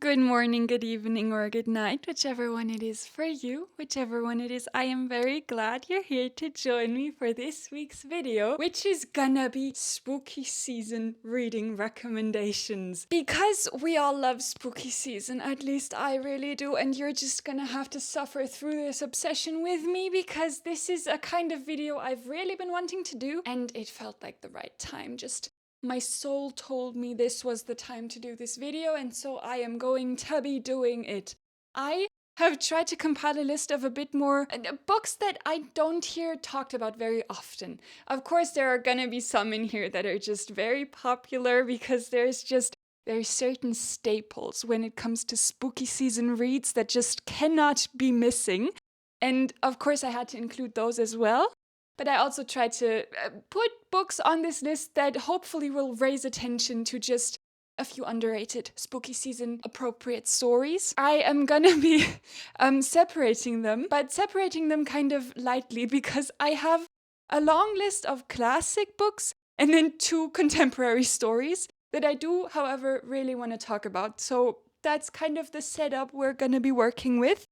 Good morning, good evening, or good night, whichever one it is for you, whichever one it is. I am very glad you're here to join me for this week's video, which is gonna be spooky season reading recommendations. Because we all love spooky season, at least I really do, and you're just gonna have to suffer through this obsession with me because this is a kind of video I've really been wanting to do, and it felt like the right time. My soul told me this was the time to do this video, and so I am going to be doing it. I have tried to compile a list of a bit more books that I don't hear talked about very often. Of course, there are gonna be some in here that are just very popular because there's certain staples when it comes to spooky season reads that just cannot be missing. And of course, I had to include those as well. But I also tried to put books on this list that hopefully will raise attention to just a few underrated spooky season appropriate stories. I am gonna be separating them, but separating them kind of lightly because I have a long list of classic books and then 2 contemporary stories that I do, however, really want to talk about. So that's kind of the setup we're gonna be working with.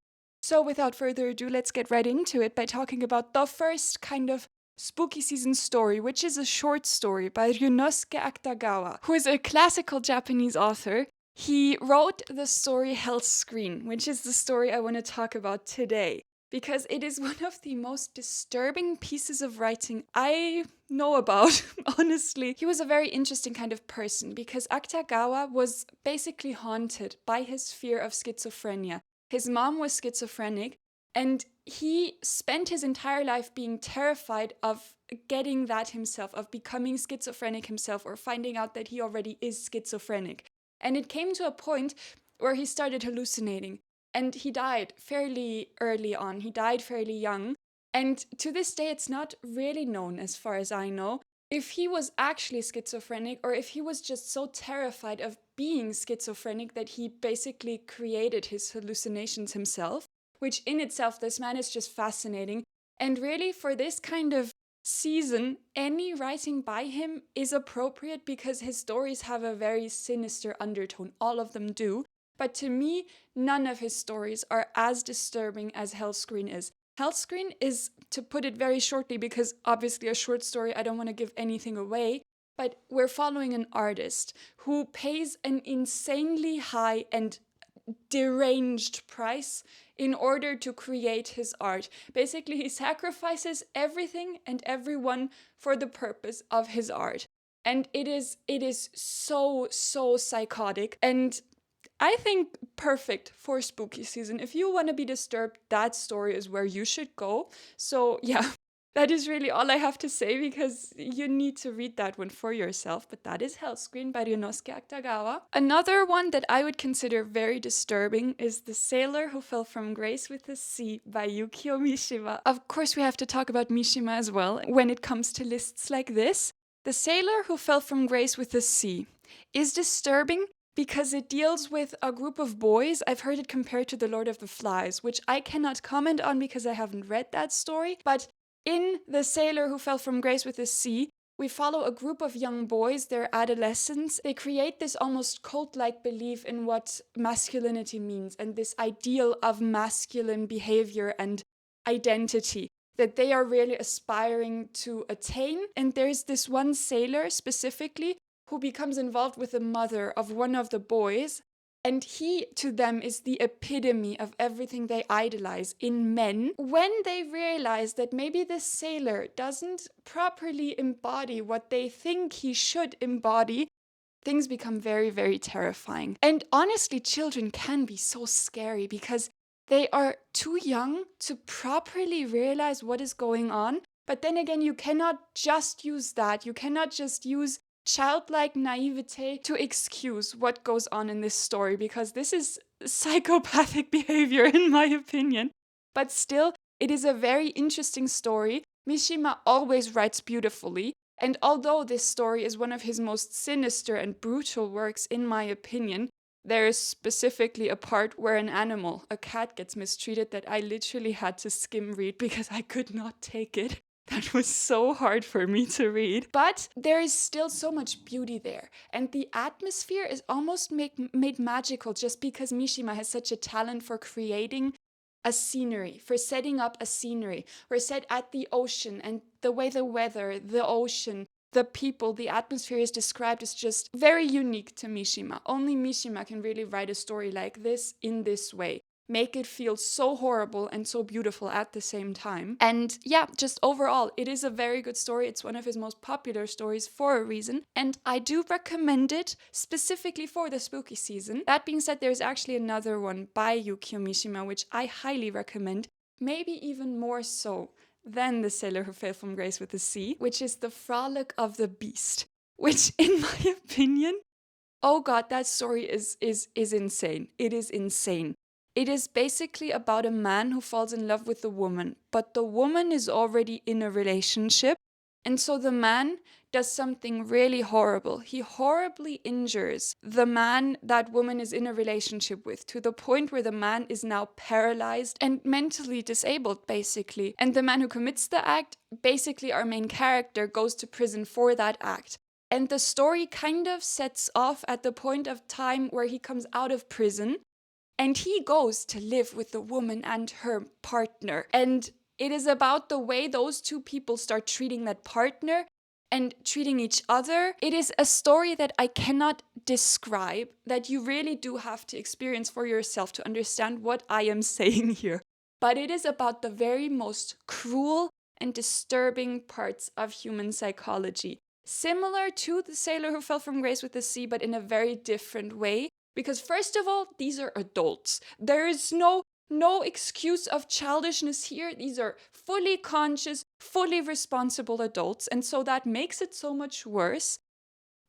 So without further ado, let's get right into it by talking about the first kind of spooky season story, which is a short story by Ryunosuke Akutagawa, who is a classical Japanese author. He wrote the story Hell's Screen, which is the story I want to talk about today, because it is one of the most disturbing pieces of writing I know about, honestly. He was a very interesting kind of person because Akutagawa was basically haunted by his fear of schizophrenia. His mom was schizophrenic, and he spent his entire life being terrified of getting that himself, of becoming schizophrenic himself, or finding out that he already is schizophrenic. And it came to a point where he started hallucinating, and he died fairly early on. He died fairly young, and to this day, it's not really known, as far as I know, if he was actually schizophrenic or if he was just so terrified of being schizophrenic that he basically created his hallucinations himself, which in itself, this man is just fascinating. And really, for this kind of season, any writing by him is appropriate because his stories have a very sinister undertone. All of them do. But to me, none of his stories are as disturbing as Hell's Screen is. Hell's Screen is, to put it very shortly, because obviously a short story, I don't want to give anything away, but we're following an artist who pays an insanely high and deranged price in order to create his art. Basically, he sacrifices everything and everyone for the purpose of his art. And it is so psychotic, and I think perfect for spooky season. If you want to be disturbed, that story is where you should go. So yeah, that is really all I have to say because you need to read that one for yourself. But that is Hell's Screen by Ryunosuke Akutagawa. Another one that I would consider very disturbing is The Sailor Who Fell from Grace with the Sea by Yukio Mishima. Of course, we have to talk about Mishima as well when it comes to lists like this. The Sailor Who Fell from Grace with the Sea is disturbing because it deals with a group of boys. I've heard it compared to The Lord of the Flies, which I cannot comment on because I haven't read that story. But in The Sailor Who Fell from Grace with the Sea, we follow a group of young boys, they're adolescents. They create this almost cult-like belief in what masculinity means and this ideal of masculine behavior and identity that they are really aspiring to attain. And there's this one sailor specifically who becomes involved with the mother of one of the boys, and he, to them, is the epitome of everything they idolize in men. When they realize that maybe this sailor doesn't properly embody what they think he should embody, things become very, very terrifying. And honestly, children can be so scary because they are too young to properly realize what is going on. But then again, you cannot just use that. You cannot just use childlike naivete to excuse what goes on in this story, because this is psychopathic behavior in my opinion. But still, it is a very interesting story. Mishima always writes beautifully, and although this story is one of his most sinister and brutal works in my opinion, there is specifically a part where an animal, a cat, gets mistreated that I literally had to skim read because I could not take it. That was so hard for me to read. But there is still so much beauty there. And the atmosphere is almost made magical just because Mishima has such a talent for creating a scenery, for setting up a scenery. We're set at the ocean, and the way the weather, the ocean, the people, the atmosphere is described is just very unique to Mishima. Only Mishima can really write a story like this in this way. Make it feel so horrible and so beautiful at the same time. And yeah, just overall, it is a very good story. It's one of his most popular stories for a reason. And I do recommend it specifically for the spooky season. That being said, there's actually another one by Yukio Mishima, which I highly recommend, maybe even more so than The Sailor Who Fell from Grace with the Sea, which is The Frolic of the Beast, which in my opinion, oh god, that story is insane. It is insane. It is basically about a man who falls in love with a woman, but the woman is already in a relationship, and so the man does something really horrible. He horribly injures the man that woman is in a relationship with, to the point where the man is now paralyzed and mentally disabled, basically. And the man who commits the act, basically our main character, goes to prison for that act. And the story kind of sets off at the point of time where he comes out of prison, and he goes to live with the woman and her partner. And it is about the way those two people start treating that partner and treating each other. It is a story that I cannot describe, that you really do have to experience for yourself to understand what I am saying here. But it is about the very most cruel and disturbing parts of human psychology. Similar to The Sailor Who Fell from Grace with the Sea, but in a very different way. Because first of all, these are adults. There is no excuse of childishness here. These are fully conscious, fully responsible adults. And so that makes it so much worse.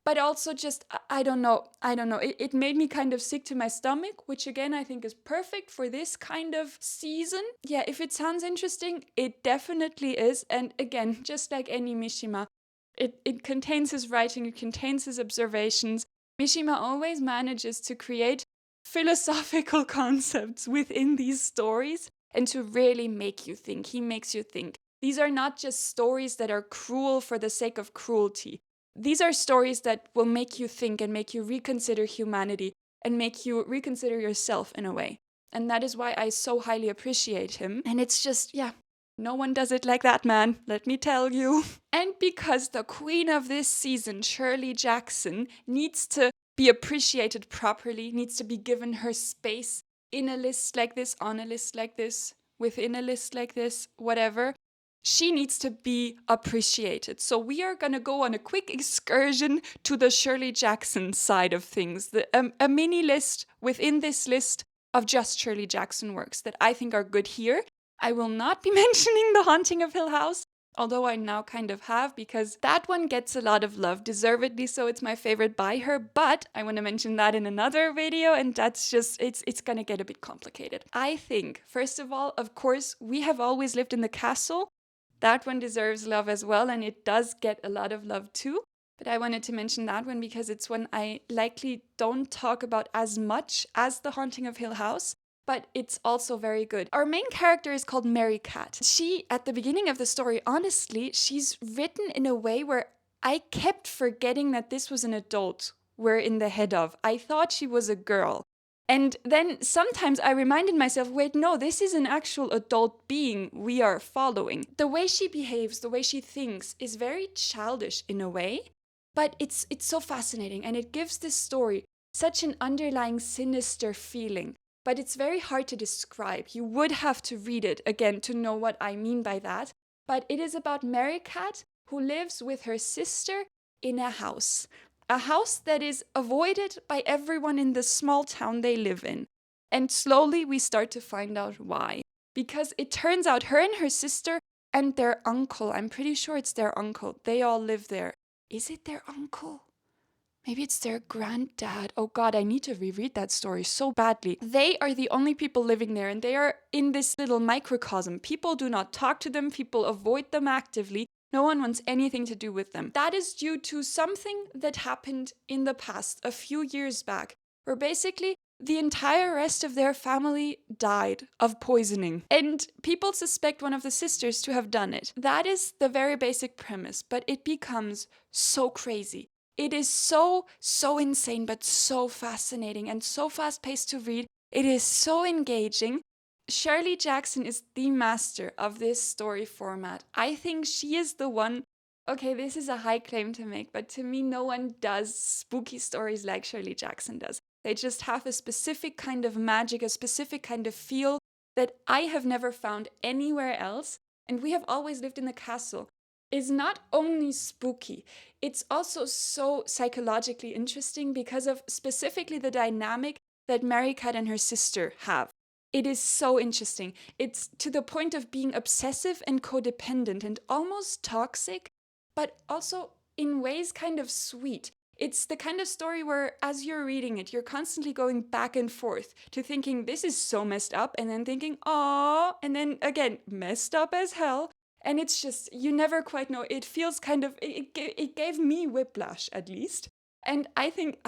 But also just, I don't know. It made me kind of sick to my stomach, which again, I think is perfect for this kind of season. Yeah, if it sounds interesting, it definitely is. And again, just like any Mishima, it contains his writing, it contains his observations. Mishima always manages to create philosophical concepts within these stories and to really make you think. He makes you think. These are not just stories that are cruel for the sake of cruelty. These are stories that will make you think and make you reconsider humanity and make you reconsider yourself in a way. And that is why I so highly appreciate him. And it's just, yeah, no one does it like that, man. Let me tell you. And because the queen of this season, Shirley Jackson, needs to be appreciated properly, needs to be given her space in a list like this, on a list like this, within a list like this, whatever, she needs to be appreciated. So we are going to go on a quick excursion to the Shirley Jackson side of things. A mini list within this list of just Shirley Jackson works that I think are good here. I will not be mentioning The Haunting of Hill House, although I now kind of have, because that one gets a lot of love, deservedly so. It's my favorite by her, but I want to mention that in another video, and that's just, it's gonna get a bit complicated. I think, first of all, of course, We Have Always Lived in the Castle. That one deserves love as well, and it does get a lot of love too. But I wanted to mention that one because it's one I likely don't talk about as much as The Haunting of Hill House. But it's also very good. Our main character is called Mary Cat. She, at the beginning of the story, honestly, she's written in a way where I kept forgetting that this was an adult we're in the head of. I thought she was a girl. And then sometimes I reminded myself, wait, no, this is an actual adult being we are following. The way she behaves, the way she thinks is very childish in a way, but it's so fascinating, and it gives this story such an underlying sinister feeling. But it's very hard to describe. You would have to read it, again, to know what I mean by that. But it is about Mary Cat, who lives with her sister in a house. A house that is avoided by everyone in the small town they live in. And slowly we start to find out why. Because it turns out her and her sister and their uncle, I'm pretty sure it's their uncle, they all live there. Is it their uncle? Maybe it's their granddad. Oh god, I need to reread that story so badly. They are the only people living there, and they are in this little microcosm. People do not talk to them, people avoid them actively. No one wants anything to do with them. That is due to something that happened in the past, a few years back, where basically the entire rest of their family died of poisoning. And people suspect one of the sisters to have done it. That is the very basic premise, but it becomes so crazy. It is so insane, but so fascinating and so fast-paced to read. It is so engaging. Shirley Jackson is the master of this story format. I think she is the one. Okay, this is a high claim to make, but to me, no one does spooky stories like Shirley Jackson does. They just have a specific kind of magic, a specific kind of feel that I have never found anywhere else. And We Have Always Lived in the Castle is not only spooky, it's also so psychologically interesting because of specifically the dynamic that Mary Cat and her sister have. It is so interesting. It's to the point of being obsessive and codependent and almost toxic, but also in ways kind of sweet. It's the kind of story where, as you're reading it, you're constantly going back and forth to thinking, this is so messed up, and then thinking, aw, and then again, messed up as hell. And it's just, you never quite know. It feels kind of, it gave me whiplash, at least. And I think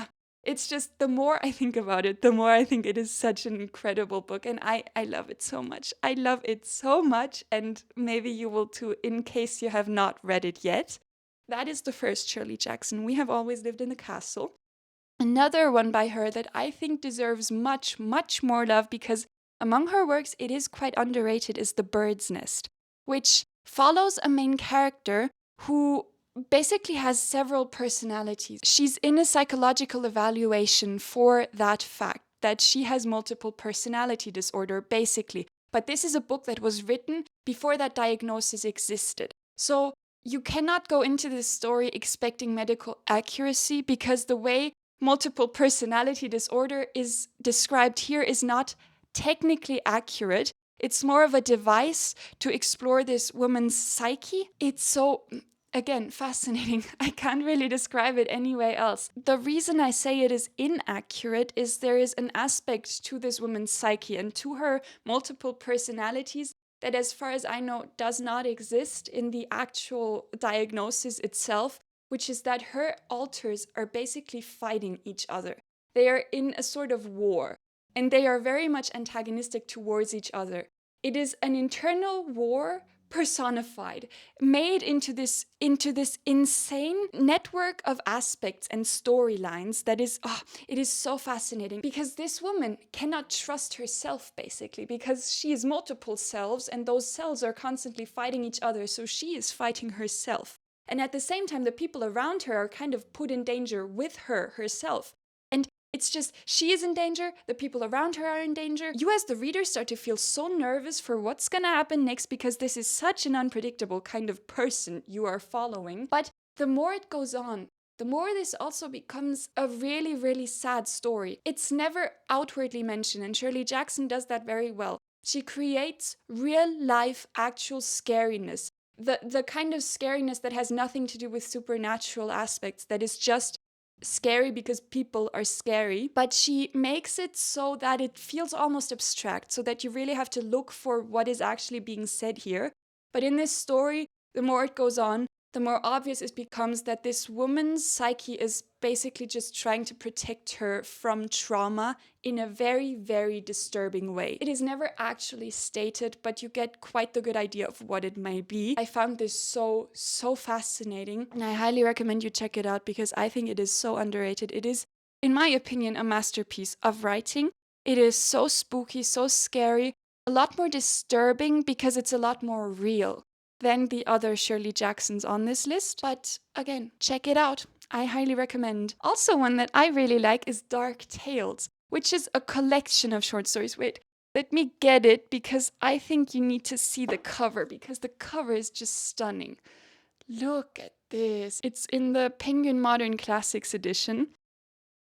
it's just, the more I think about it, the more I think it is such an incredible book. And I love it so much. I love it so much. And maybe you will too, in case you have not read it yet. That is the first Shirley Jackson. We Have Always Lived in the Castle. Another one by her that I think deserves much, much more love because among her works it is quite underrated is The Bird's Nest, which follows a main character who basically has several personalities. She's in a psychological evaluation for that fact that she has multiple personality disorder, basically. But this is a book that was written before that diagnosis existed. So you cannot go into this story expecting medical accuracy because the way multiple personality disorder is described here is not technically accurate. It's more of a device to explore this woman's psyche. It's so, again, fascinating. I can't really describe it any way else. The reason I say it is inaccurate is there is an aspect to this woman's psyche and to her multiple personalities that, as far as I know, does not exist in the actual diagnosis itself, which is that her alters are basically fighting each other. They are in a sort of war, and they are very much antagonistic towards each other. It is an internal war personified, made into this insane network of aspects and storylines that is, it is so fascinating because this woman cannot trust herself basically because she is multiple selves and those selves are constantly fighting each other, so she is fighting herself. And at the same time, the people around her are kind of put in danger with her herself. And it's just, she is in danger, the people around her are in danger. You as the reader start to feel so nervous for what's gonna happen next because this is such an unpredictable kind of person you are following. But the more it goes on, the more this also becomes a really, really sad story. It's never outwardly mentioned, and Shirley Jackson does that very well. She creates real life, actual scariness. The kind of scariness that has nothing to do with supernatural aspects, that is just scary because people are scary, but she makes it so that it feels almost abstract, so that you really have to look for what is actually being said here. But in this story, the more it goes on, the more obvious it becomes that this woman's psyche is basically just trying to protect her from trauma in a very, very disturbing way. It is never actually stated, but you get quite the good idea of what it may be. I found this so fascinating, and I highly recommend you check it out because I think it is so underrated. It is, in my opinion, a masterpiece of writing. It is so spooky, so scary, a lot more disturbing because it's a lot more real than the other Shirley Jacksons on this list. But again, check it out. I highly recommend. Also, one that I really like is Dark Tales, which is a collection of short stories. Wait, let me get it because I think you need to see the cover because the cover is just stunning. Look at this. It's in the Penguin Modern Classics edition.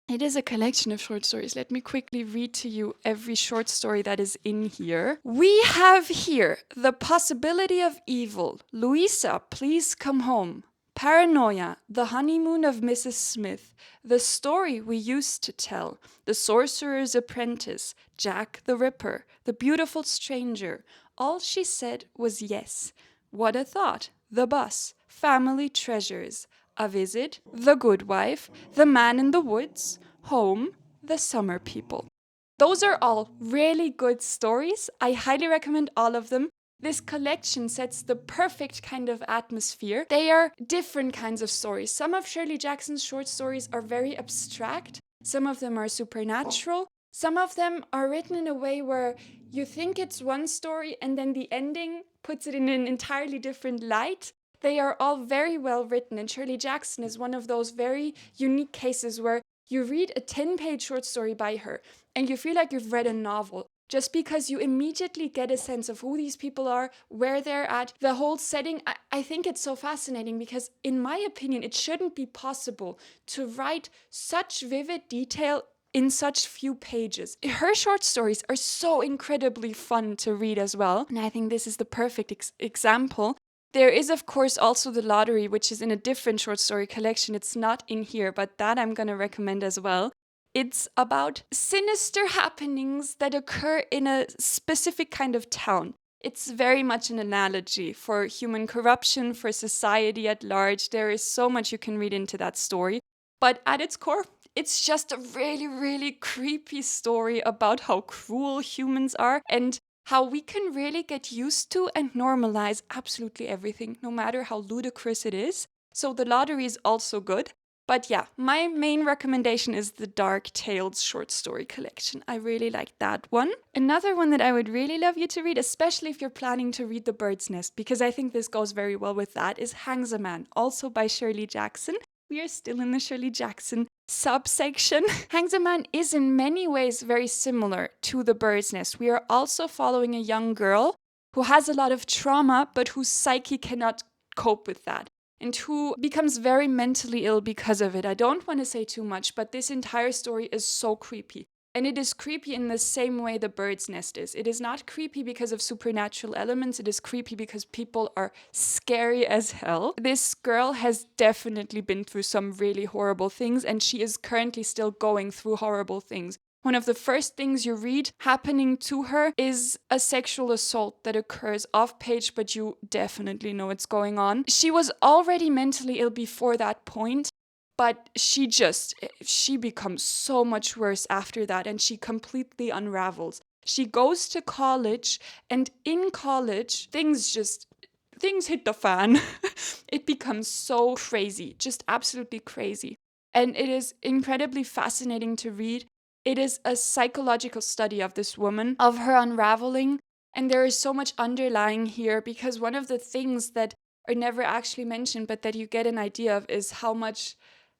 It is a collection of short stories. Let me quickly read to you every short story that is in here. We have here The Possibility of Evil. Louisa, Please Come Home. Paranoia, The Honeymoon of Mrs. Smith. The Story We Used to Tell. The Sorcerer's Apprentice. Jack the Ripper. The Beautiful Stranger. All She Said Was Yes. What a Thought. The Bus. Family Treasures. A Visit, The Good Wife, The Man in the Woods, Home, The Summer People. Those are all really good stories. I highly recommend all of them. This collection sets the perfect kind of atmosphere. They are different kinds of stories. Some of Shirley Jackson's short stories are very abstract. Some of them are supernatural. Some of them are written in a way where you think it's one story and then the ending puts it in an entirely different light. They are all very well written, and Shirley Jackson is one of those very unique cases where you read a 10-page short story by her and you feel like you've read a novel just because you immediately get a sense of who these people are, where they're at, the whole setting. I think it's so fascinating because, in my opinion, it shouldn't be possible to write such vivid detail in such few pages. Her short stories are so incredibly fun to read as well, and I think this is the perfect example. There is, of course, also The Lottery, which is in a different short story collection. It's not in here, but that I'm going to recommend as well. It's about sinister happenings that occur in a specific kind of town. It's very much an analogy for human corruption, for society at large. There is so much you can read into that story. But at its core, it's just a really, really creepy story about how cruel humans are and how we can really get used to and normalize absolutely everything, no matter how ludicrous it is. So The Lottery is also good. But yeah, my main recommendation is the Dark Tales short story collection. I really like that one. Another one that I would really love you to read, especially if you're planning to read The Bird's Nest, because I think this goes very well with that, is Hangsaman, also by Shirley Jackson. We are still in the Shirley Jackson subsection. Hangsaman is in many ways very similar to The Bird's Nest. We are also following a young girl who has a lot of trauma, but whose psyche cannot cope with that, and who becomes very mentally ill because of it. I don't want to say too much, but this entire story is so creepy. And it is creepy in the same way The Bird's Nest is. It is not creepy because of supernatural elements. It is creepy because people are scary as hell. This girl has definitely been through some really horrible things, and she is currently still going through horrible things. One of the first things you read happening to her is a sexual assault that occurs off page, but you definitely know what's going on. She was already mentally ill before that point, but she becomes so much worse after that, and she completely unravels. She goes to college, and in college, things hit the fan. It becomes so crazy, just absolutely crazy. And it is incredibly fascinating to read. It is a psychological study of this woman, of her unraveling, and there is so much underlying here, because one of the things that are never actually mentioned but that you get an idea of is how much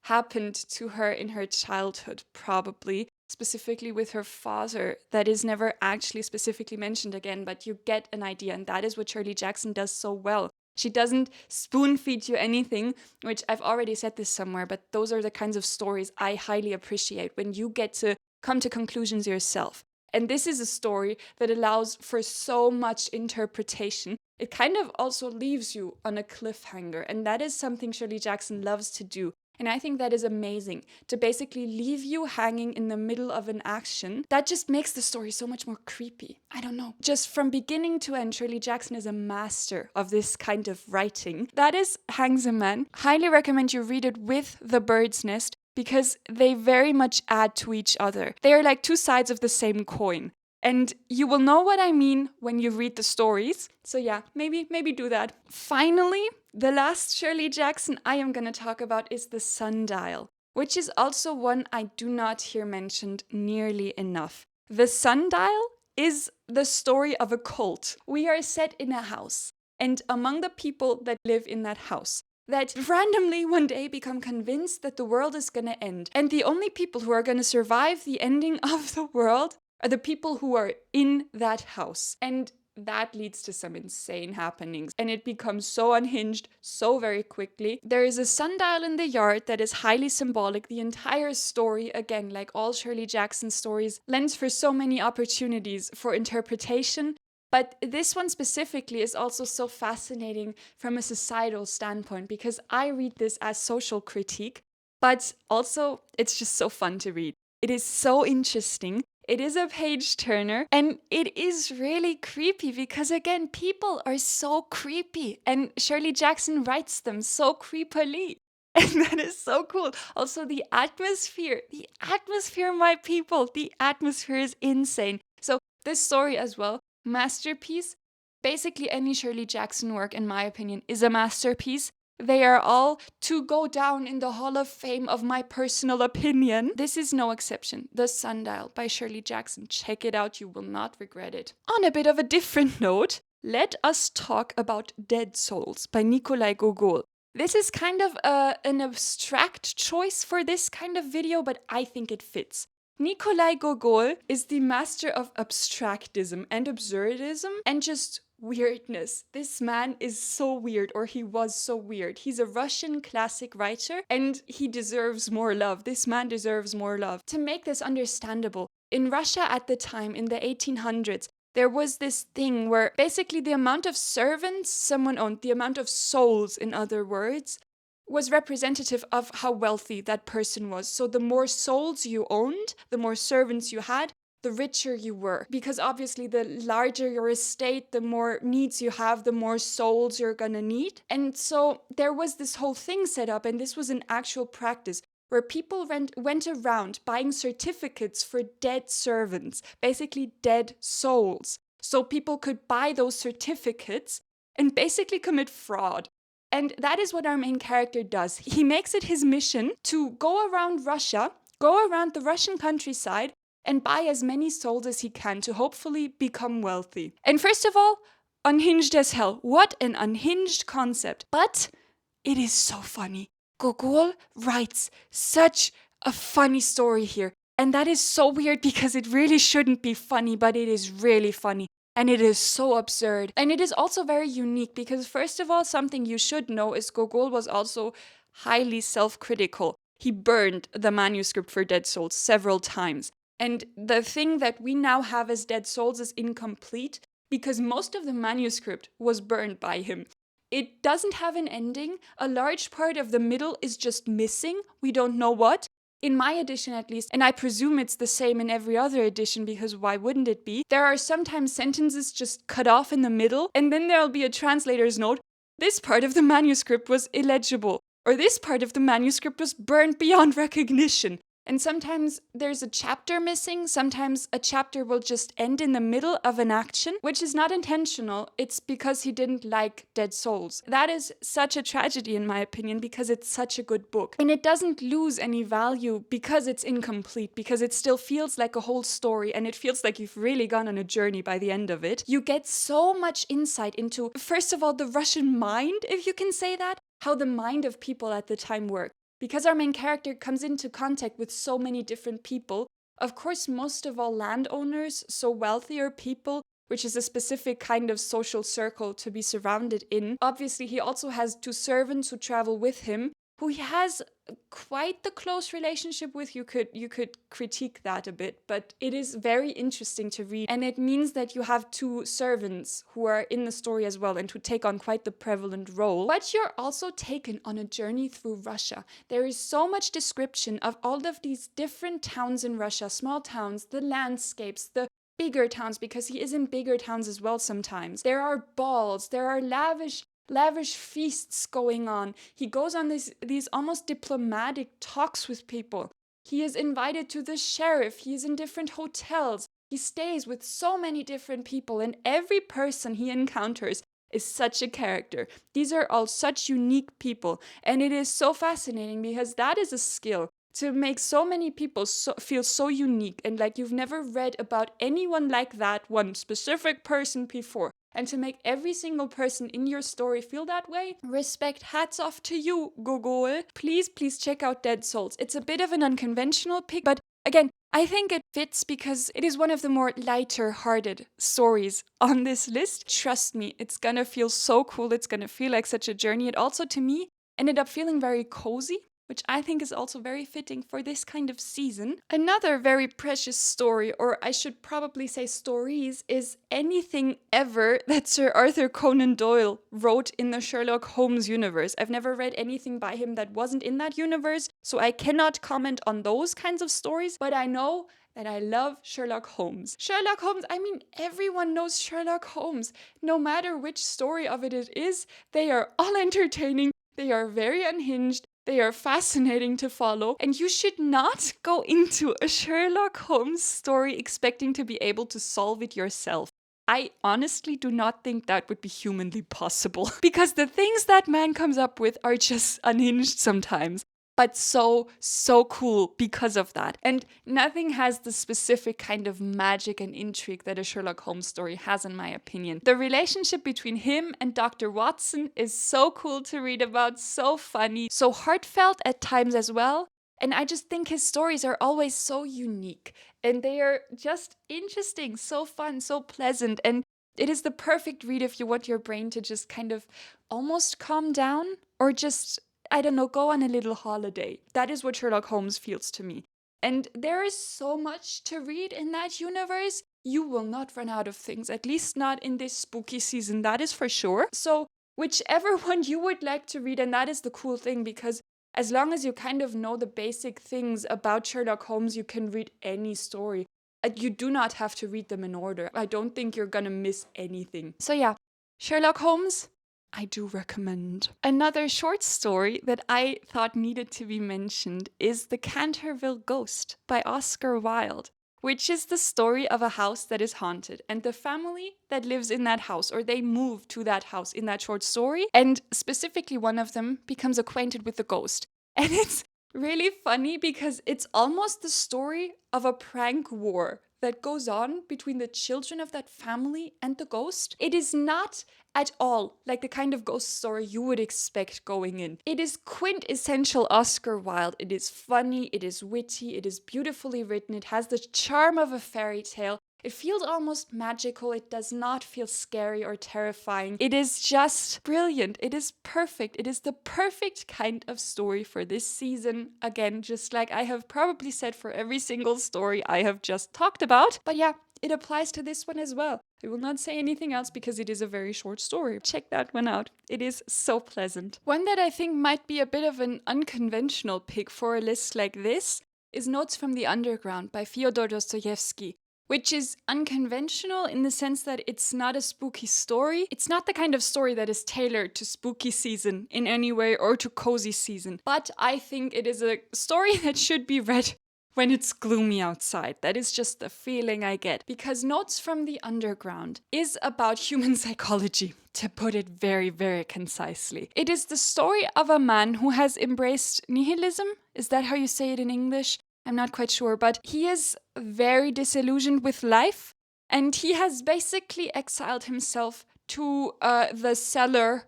happened to her in her childhood, probably, specifically with her father. That is never actually specifically mentioned again, but you get an idea, and that is what Shirley Jackson does so well. She doesn't spoon feed you anything, which I've already said this somewhere, but those are the kinds of stories I highly appreciate, when you get to come to conclusions yourself. And this is a story that allows for so much interpretation. It kind of also leaves you on a cliffhanger, and that is something Shirley Jackson loves to do. And I think that is amazing, to basically leave you hanging in the middle of an action. That just makes the story so much more creepy. I don't know. Just from beginning to end, Shirley Jackson is a master of this kind of writing. That is Hangsaman. Highly recommend you read it with The Bird's Nest, because they very much add to each other. They are like two sides of the same coin. And you will know what I mean when you read the stories. So yeah, maybe do that. Finally, the last Shirley Jackson I am going to talk about is The Sundial, which is also one I do not hear mentioned nearly enough. The Sundial is the story of a cult. We are set in a house, and among the people that live in that house, that randomly one day become convinced that the world is going to end. And the only people who are going to survive the ending of the world are the people who are in that house. And that leads to some insane happenings. And it becomes so unhinged so very quickly. There is a sundial in the yard that is highly symbolic. The entire story, again, like all Shirley Jackson stories, lends for so many opportunities for interpretation. But this one specifically is also so fascinating from a societal standpoint, because I read this as social critique, but also it's just so fun to read. It is so interesting. It is a page turner, and it is really creepy because, again, people are so creepy, and Shirley Jackson writes them so creepily. And that is so cool. Also, the atmosphere, my people, the atmosphere is insane. So, this story as well, masterpiece. Basically, any Shirley Jackson work, in my opinion, is a masterpiece. They are all to go down in the Hall of Fame of my personal opinion. This is no exception. The Sundial by Shirley Jackson. Check it out, you will not regret it. On a bit of a different note, let us talk about Dead Souls by Nikolai Gogol. This is kind of an abstract choice for this kind of video, but I think it fits. Nikolai Gogol is the master of abstractism and absurdism and just weirdness. This man is so weird, or he was so weird. He's a Russian classic writer and he deserves more love. This man deserves more love. To make this understandable, in Russia at the time, in the 1800s, there was this thing where basically the amount of servants someone owned, the amount of souls, in other words, was representative of how wealthy that person was. So the more souls you owned, the more servants you had, the richer you were. Because obviously the larger your estate, the more needs you have, the more souls you're gonna need. And so there was this whole thing set up, and this was an actual practice, where people went around buying certificates for dead servants, basically dead souls. So people could buy those certificates and basically commit fraud. And that is what our main character does. He makes it his mission to go around Russia, go around the Russian countryside, and buy as many souls as he can to hopefully become wealthy. And first of all, unhinged as hell. What an unhinged concept. But it is so funny. Gogol writes such a funny story here. And that is so weird because it really shouldn't be funny, but it is really funny. And it is so absurd. And it is also very unique because, first of all, something you should know is Gogol was also highly self-critical. He burned the manuscript for Dead Souls several times. And the thing that we now have as Dead Souls is incomplete because most of the manuscript was burned by him. It doesn't have an ending. A large part of the middle is just missing. We don't know what. In my edition at least, and I presume it's the same in every other edition because why wouldn't it be? There are sometimes sentences just cut off in the middle, and then there'll be a translator's note. This part of the manuscript was illegible, or this part of the manuscript was burned beyond recognition. And sometimes there's a chapter missing, sometimes a chapter will just end in the middle of an action, which is not intentional, it's because he didn't like Dead Souls. That is such a tragedy in my opinion, because it's such a good book. And it doesn't lose any value because it's incomplete, because it still feels like a whole story, and it feels like you've really gone on a journey by the end of it. You get so much insight into, first of all, the Russian mind, if you can say that, how the mind of people at the time worked. Because our main character comes into contact with so many different people, of course, most of all landowners, so wealthier people, which is a specific kind of social circle to be surrounded in. Obviously, he also has 2 servants who travel with him, who he has quite the close relationship with. You could critique that a bit, but it is very interesting to read. And it means that you have 2 servants who are in the story as well and who take on quite the prevalent role. But you're also taken on a journey through Russia. There is so much description of all of these different towns in Russia, small towns, the landscapes, the bigger towns, because he is in bigger towns as well sometimes. There are balls, there are lavish feasts going on. He goes on these almost diplomatic talks with people. He is invited to the sheriff. He is in different hotels. He stays with so many different people, and every person he encounters is such a character. These are all such unique people, and it is so fascinating because that is a skill, to make so many people feel so unique and like you've never read about anyone like that one specific person before. And to make every single person in your story feel that way, respect, hats off to you, Gogol. Please check out Dead Souls. It's a bit of an unconventional pick, but again, I think it fits because it is one of the more lighter-hearted stories on this list. Trust me, it's gonna feel so cool. It's gonna feel like such a journey. It also, to me, ended up feeling very cozy, which I think is also very fitting for this kind of season. Another very precious story, or I should probably say stories, is anything ever that Sir Arthur Conan Doyle wrote in the Sherlock Holmes universe. I've never read anything by him that wasn't in that universe, so I cannot comment on those kinds of stories, but I know that I love Sherlock Holmes. Sherlock Holmes, I mean, everyone knows Sherlock Holmes. No matter which story of it is, they are all entertaining, they are very unhinged, They are fascinating to follow, and you should not go into a Sherlock Holmes story expecting to be able to solve it yourself. I honestly do not think that would be humanly possible because the things that man comes up with are just unhinged sometimes. But so cool because of that. And nothing has the specific kind of magic and intrigue that a Sherlock Holmes story has, in my opinion. The relationship between him and Dr. Watson is so cool to read about, so funny, so heartfelt at times as well. And I just think his stories are always so unique. And they are just interesting, so fun, so pleasant. And it is the perfect read if you want your brain to just kind of almost calm down or just, I don't know, go on a little holiday. That is what Sherlock Holmes feels to me. And there is so much to read in that universe. You will not run out of things, at least not in this spooky season, that is for sure. So whichever one you would like to read, and that is the cool thing, because as long as you kind of know the basic things about Sherlock Holmes, you can read any story. You do not have to read them in order. I don't think you're gonna miss anything. So yeah, Sherlock Holmes, I do recommend. Another short story that I thought needed to be mentioned is The Canterville Ghost by Oscar Wilde, which is the story of a house that is haunted and the family that lives in that house, or they move to that house in that short story. And specifically, one of them becomes acquainted with the ghost. And it's really funny because it's almost the story of a prank war that goes on between the children of that family and the ghost. It is not at all like the kind of ghost story you would expect going in. It is quintessential Oscar Wilde. It is funny, it is witty, it is beautifully written, it has the charm of a fairy tale. It feels almost magical. It does not feel scary or terrifying. It is just brilliant. It is perfect. It is the perfect kind of story for this season. Again, just like I have probably said for every single story I have just talked about. But yeah, it applies to this one as well. I will not say anything else because it is a very short story. Check that one out. It is so pleasant. One that I think might be a bit of an unconventional pick for a list like this is Notes from the Underground by Fyodor Dostoevsky, which is unconventional in the sense that it's not a spooky story. It's not the kind of story that is tailored to spooky season in any way or to cozy season. But I think it is a story that should be read when it's gloomy outside. That is just the feeling I get. Because Notes from the Underground is about human psychology, to put it very, very concisely. It is the story of a man who has embraced nihilism. Is that how you say it in English? I'm not quite sure, but he is very disillusioned with life, and he has basically exiled himself to the cellar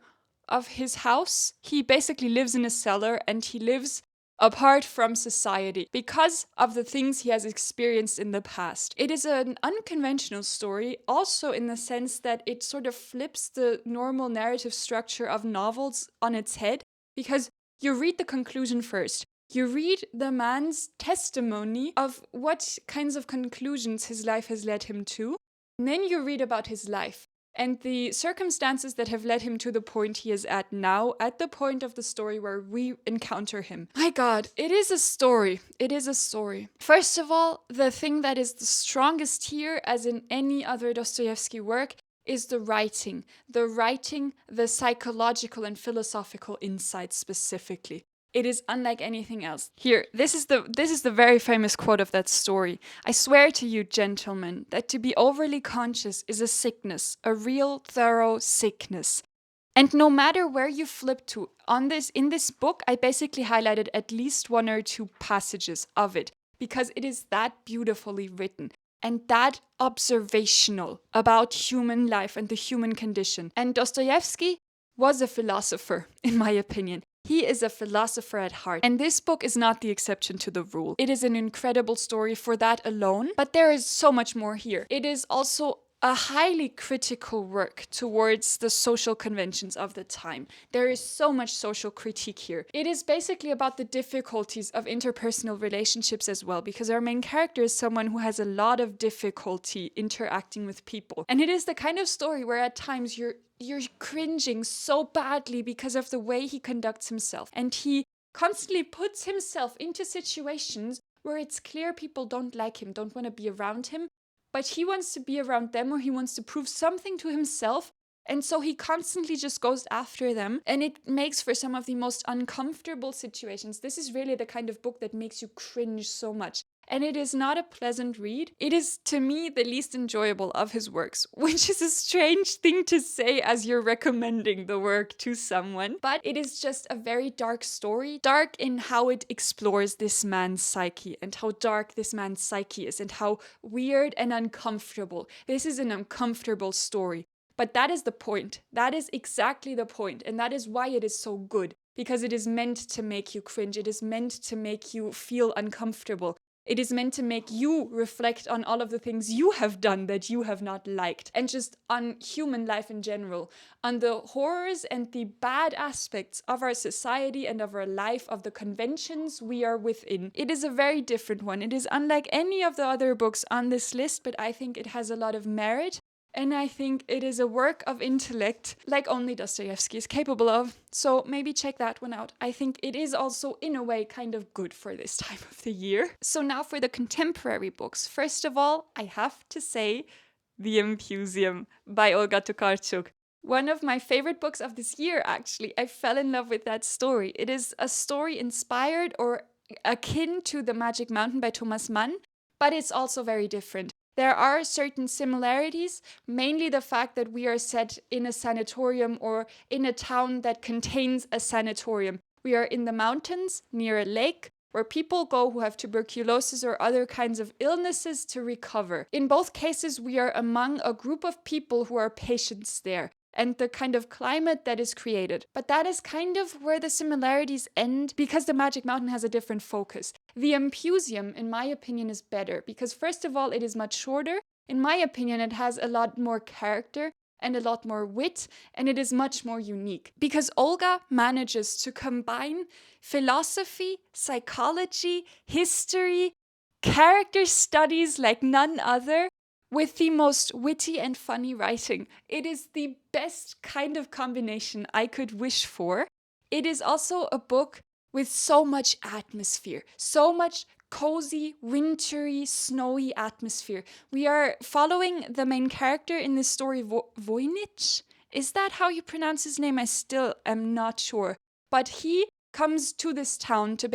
of his house. He basically lives in a cellar, and he lives apart from society because of the things he has experienced in the past. It is an unconventional story, also in the sense that it sort of flips the normal narrative structure of novels on its head, because you read the conclusion first. You read the man's testimony of what kinds of conclusions his life has led him to. And then you read about his life and the circumstances that have led him to the point he is at now, at the point of the story where we encounter him. My God, it is a story. It is a story. First of all, the thing that is the strongest here, as in any other Dostoevsky work, is the writing, the psychological and philosophical insights specifically. It is unlike anything else. Here, this is the very famous quote of that story. I swear to you, gentlemen, that to be overly conscious is a sickness, a real, thorough sickness. And no matter where you flip to, in this book, I basically highlighted at least one or two passages of it, because it is that beautifully written and that observational about human life and the human condition. And Dostoevsky was a philosopher, in my opinion. He is a philosopher at heart, and this book is not the exception to the rule. It is an incredible story for that alone, but there is so much more here. It is also a highly critical work towards the social conventions of the time. There is so much social critique here. It is basically about the difficulties of interpersonal relationships as well, because our main character is someone who has a lot of difficulty interacting with people. And it is the kind of story where at times you're cringing so badly because of the way he conducts himself. And he constantly puts himself into situations where it's clear people don't like him, don't want to be around him, but he wants to be around them, or he wants to prove something to himself And so he constantly just goes after them, and it makes for some of the most uncomfortable situations. This is really the kind of book that makes you cringe so much. And it is not a pleasant read. It is, to me, the least enjoyable of his works, which is a strange thing to say as you're recommending the work to someone. But it is just a very dark story, dark in how it explores this man's psyche and how dark this man's psyche is and how weird and uncomfortable. This is an uncomfortable story. But that is the point. That is exactly the point. And that is why it is so good. Because it is meant to make you cringe. It is meant to make you feel uncomfortable. It is meant to make you reflect on all of the things you have done that you have not liked, and just on human life in general, on the horrors and the bad aspects of our society and of our life, of the conventions we are within. It is a very different one. It is unlike any of the other books on this list, but I think it has a lot of merit. And I think it is a work of intellect like only Dostoevsky is capable of. So maybe check that one out. I think it is also, in a way, kind of good for this time of the year. So now for the contemporary books. First of all, I have to say The Empusium by Olga Tokarczuk. One of my favorite books of this year, actually. I fell in love with that story. It is a story inspired or akin to The Magic Mountain by Thomas Mann, but it's also very different. There are certain similarities, mainly the fact that we are set in a sanatorium or in a town that contains a sanatorium. We are in the mountains near a lake where people go who have tuberculosis or other kinds of illnesses to recover. In both cases, we are among a group of people who are patients there, and the kind of climate that is created. But that is kind of where the similarities end, because the Magic Mountain has a different focus. The Empusium, in my opinion, is better, because first of all, it is much shorter. In my opinion, it has a lot more character and a lot more wit, and it is much more unique. Because Olga manages to combine philosophy, psychology, history, character studies like none other, with the most witty and funny writing. It is the best kind of combination I could wish for. It is also a book with so much atmosphere, so much cozy, wintry, snowy atmosphere. We are following the main character in this story, Voynich. Is that how you pronounce his name? I still am not sure. But he comes to this town to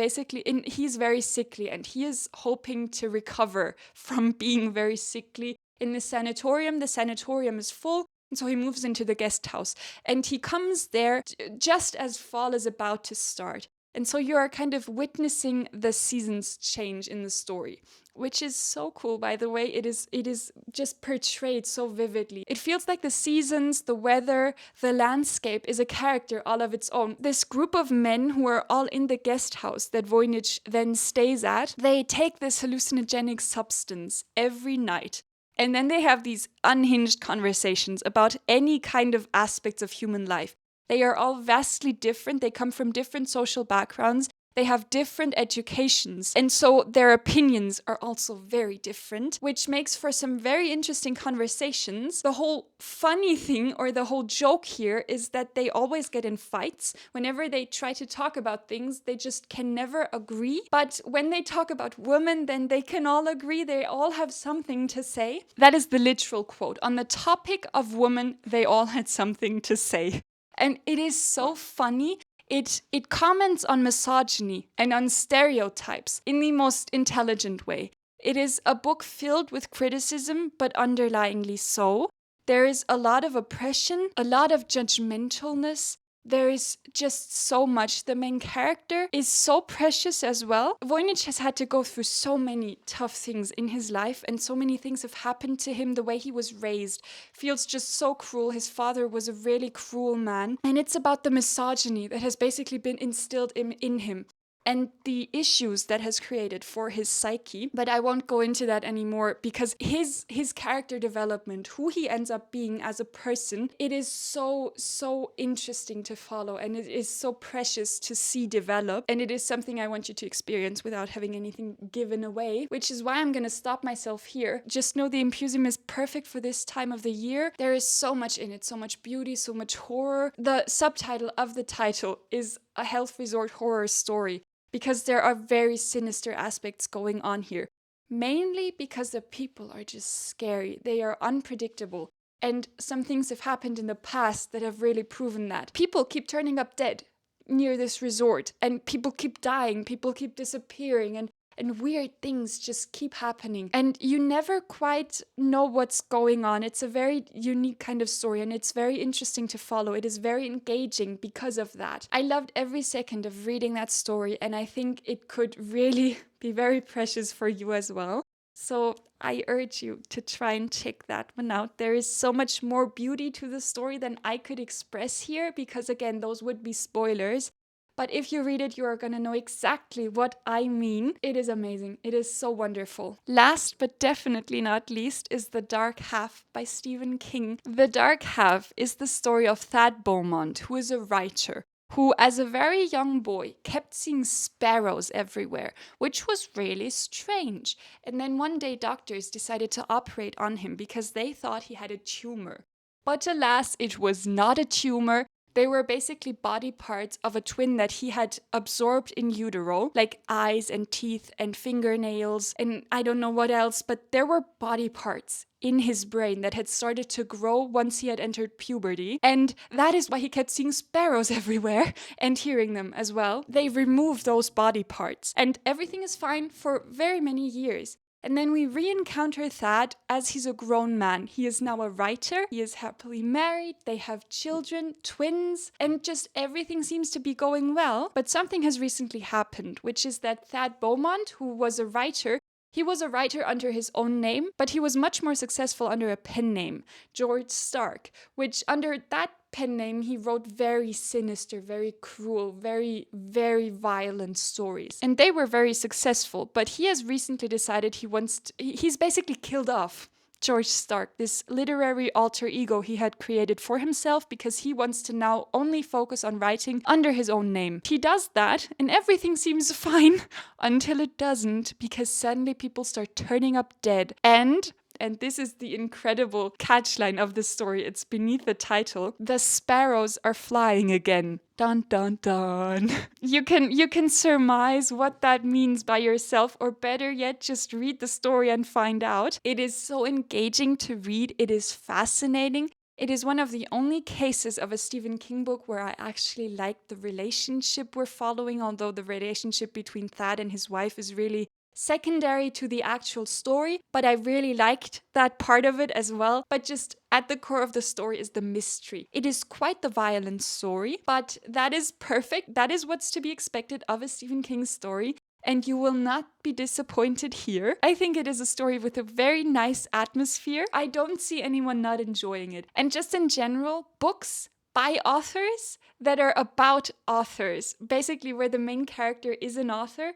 he's very sickly, and he is hoping to recover from being very sickly in the sanatorium. The sanatorium is full, and so he moves into the guest house, and he comes there just as fall is about to start. And so you are kind of witnessing the seasons change in the story, which is so cool, by the way. It is just portrayed so vividly. It feels like the seasons, the weather, the landscape is a character all of its own. This group of men who are all in the guest house that Voynich then stays at, they take this hallucinogenic substance every night. And then they have these unhinged conversations about any kind of aspects of human life. They are all vastly different. They come from different social backgrounds. They have different educations, and so their opinions are also very different, which makes for some very interesting conversations. The whole funny thing, or the whole joke here, is that they always get in fights. Whenever they try to talk about things, they just can never agree. But when they talk about women, then they can all agree. They all have something to say. That is the literal quote. On the topic of women, they all had something to say. And it is so funny. It comments on misogyny and on stereotypes in the most intelligent way. It is a book filled with criticism, but underlyingly so. There is a lot of oppression, a lot of judgmentalness. There is just so much. The main character is so precious as well. Voynich has had to go through so many tough things in his life, and so many things have happened to him. The way he was raised feels just so cruel. His father was a really cruel man. And it's about the misogyny that has basically been instilled in him, and the issues that has created for his psyche. But I won't go into that anymore, because his character development, who he ends up being as a person, it is so interesting to follow, and it is so precious to see develop, and it is something I want you to experience without having anything given away, which is why I'm gonna stop myself here. Just know the Empusium is perfect for this time of the year. There is so much in it, so much beauty, so much horror. The subtitle of the title is A Health Resort Horror Story, because there are very sinister aspects going on here. Mainly because the people are just scary. They are unpredictable. And some things have happened in the past that have really proven that. People keep turning up dead near this resort, and people keep dying, people keep disappearing, and weird things just keep happening. And you never quite know what's going on. It's a very unique kind of story, and it's very interesting to follow. It is very engaging because of that. I loved every second of reading that story, and I think it could really be very precious for you as well. So I urge you to try and check that one out. There is so much more beauty to the story than I could express here, because again, those would be spoilers. But if you read it, you are going to know exactly what I mean. It is amazing. It is so wonderful. Last but definitely not least is The Dark Half by Stephen King. The Dark Half is the story of Thad Beaumont, who is a writer, who as a very young boy kept seeing sparrows everywhere, which was really strange. And then one day doctors decided to operate on him because they thought he had a tumor. But alas, it was not a tumor. They were basically body parts of a twin that he had absorbed in utero, like eyes and teeth and fingernails and I don't know what else, but there were body parts in his brain that had started to grow once he had entered puberty. And that is why he kept seeing sparrows everywhere and hearing them as well. They removed those body parts and everything is fine for very many years. And then we re-encounter Thad as he's a grown man. He is now a writer, he is happily married, they have children, twins, and just everything seems to be going well. But something has recently happened, which is that Thad Beaumont, who was a writer, he was a writer under his own name, but he was much more successful under a pen name, George Stark, which under that pen name he wrote very sinister, very cruel, very, very violent stories. And they were very successful, but he has recently decided he's basically killed off George Stark, this literary alter ego he had created for himself because he wants to now only focus on writing under his own name. He does that and everything seems fine until it doesn't, because suddenly people start turning up dead. And this is the incredible catchline of the story, it's beneath the title, the sparrows are flying again. Dun dun dun. You can surmise what that means by yourself, or better yet, just read the story and find out. It is so engaging to read, it is fascinating. It is one of the only cases of a Stephen King book where I actually like the relationship we're following, although the relationship between Thad and his wife is really secondary to the actual story, but I really liked that part of it as well. But just at the core of the story is the mystery. It is quite the violent story, but that is perfect. That is what's to be expected of a Stephen King story, and you will not be disappointed here. I think it is a story with a very nice atmosphere. I don't see anyone not enjoying it. And just in general, books by authors that are about authors, basically where the main character is an author,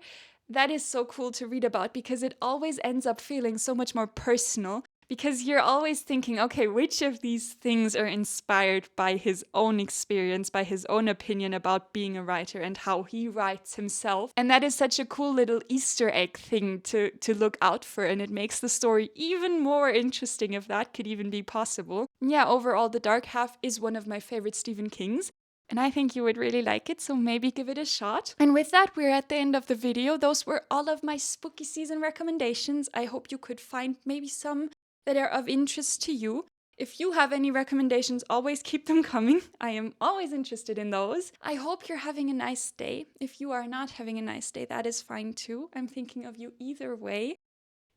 that is so cool to read about, because it always ends up feeling so much more personal, because you're always thinking, okay, which of these things are inspired by his own experience, by his own opinion about being a writer and how he writes himself. And that is such a cool little Easter egg thing to look out for, and it makes the story even more interesting if that could even be possible. Yeah, overall, The Dark Half is one of my favorite Stephen Kings. And I think you would really like it, so maybe give it a shot. And with that, we're at the end of the video. Those were all of my spooky season recommendations. I hope you could find maybe some that are of interest to you. If you have any recommendations, always keep them coming. I am always interested in those. I hope you're having a nice day. If you are not having a nice day, that is fine too. I'm thinking of you either way.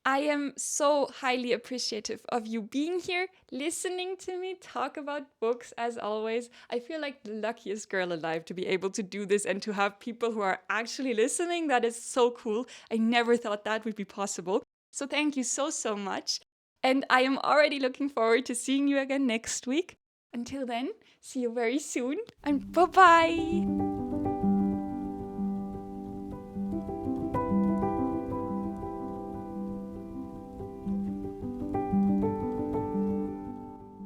I am so highly appreciative of you being here, listening to me talk about books as always. I feel like the luckiest girl alive to be able to do this and to have people who are actually listening. That is so cool. I never thought that would be possible. So thank you so, so much. And I am already looking forward to seeing you again next week. Until then, see you very soon and bye-bye.